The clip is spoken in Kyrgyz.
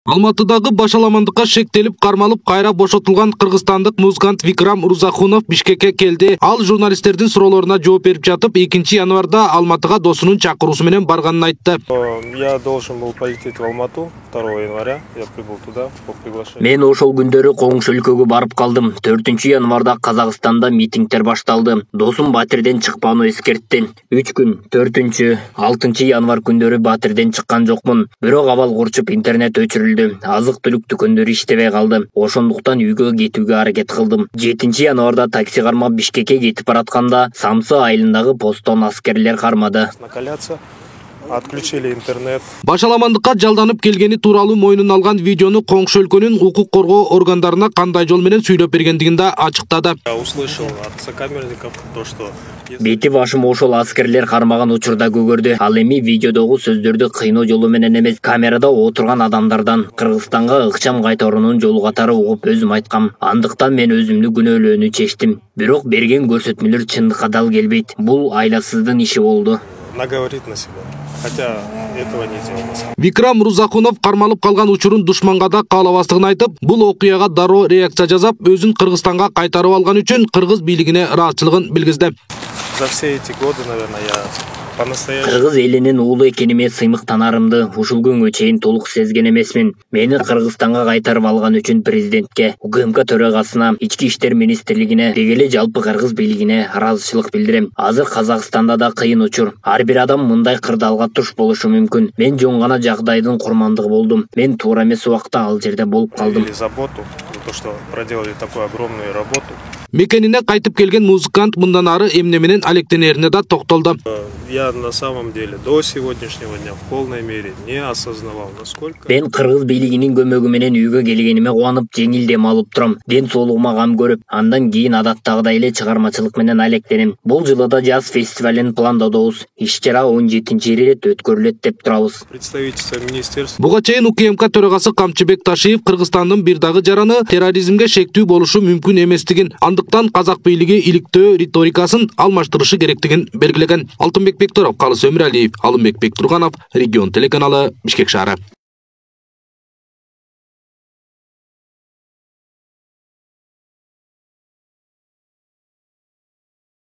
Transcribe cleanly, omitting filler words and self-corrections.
Алматыдагы башаламандыкка шектелип кармалып кайра бошотулган кыргызстандык музыкант Викрам Мырзахунов Бишкекке келди. Ал журналисттердин суроолоруна жооп берип жатып, 2 январда Алматыга досунун чакыруусу менен барганын айтты. Я должен был полететь в Алмату 2 января. Я прибыл туда по приглашению. Мен ошол күндөрү Коңш өлкөгө барып калдым. 4 январда Казакстанда митингдер башталды. Досум Батирден чыкпоону эскертти. 3 күн 4, 6 январ күндөрү Батирден чыккан жокмун. Бирок абал курчуп интернет өчүрүлдү. Азык түлүк дүкөндөр иштебей калды. Ошондуктан үйгө кетүүгө аракет кылдым. 7 январда такси кармап Бишкекке кетип баратканда Самсы айылындагы посттон аскерлер кармады. Накаляться. Отключили интернет. Башаламандыкка жалданып келгени тууралуу мойнуна алган видеону Коңш өлкөнүн укук коргоо органдарына кандай жол менен сүйлөп бергендигин да ачыктады. Я услышал от сокамерников то, что Бети башым ошол аскерлер кармаган учурда көгөрдү. Ал эми видеодогу сөздөрдү кыйноо жолу менен эмес, камерада отурган адамдардан Кыргызстанга ыкчам кайтаруунун жолу катары угуп өзүм айткам. Андыктан мен өзүмдү күнөөлөөнү чечтим. Бирок берген көрсөтмөлөр чындыкка дал келбейт. Бул айласыздын иши болду. наговорит на себя. Хотя этого не делал. Викрам Мырзахунов кармалып калган учурун душманга да каалабастыгын айтып, бул окуяга дароо реакция жасап, өзүн Кыргызстанга кайтарып алган үчүн кыргыз бийлигине ыраазычылыгын билгизди. За все эти годы, наверное, я по-настоящему Кыргыз элинин уулу экениме сыймыктанарымды ушул күнгө чейин толук сезген эмесмин. Мени Кыргызстанга кайтарып алган үчүн президентке, УКМК төрагасына, Ички иштер министрлигине, деги эле жалпы кыргыз бийлигине ыраазычылык билдирем. Азыр Казакстанда да кыйын учур. Ар бир адам мындай кырдаалга туш болушу мүмкүн. Мен жөн гана жагдайдын курмандыгы болдум. Мен туура эмес убакта ал жерде болуп калдым. заботу, за то, что проделали такую огромную работу. Мекенине кайтып келген музыкант мындан ары эмне менен алектенерине да токтолду. Я на самом деле до сегодняшнего дня в полной мере не осознавал, насколько... Мен кыргыз бийлигинин көмөгү менен үйгө келгениме кубанып, жеңил дем алып турам. Ден соолугума кам көрүп, андан кийин адаттагыдай эле чыгармачылык менен алектенем. Бул жылы да жаз фестивалин пландадыбыз. Иш-чара 17-нчи ирет өткөрүлөт деп турабыз. Представительство министерства. Буга чейин УКМК төрагасы Камчыбек Ташиев Кыргызстандын бир дагы жараны терроризмге шектүү болушу мүмкүн эместигин, андыктан казак бийлиги иликтөө риторикасын алмаштырышы керектигин белгилеген. Алтынбек Бектуров, Калыс Өмүралиев, Алымбек Бектурганов, Регион телеканалы, Бишкек шаары.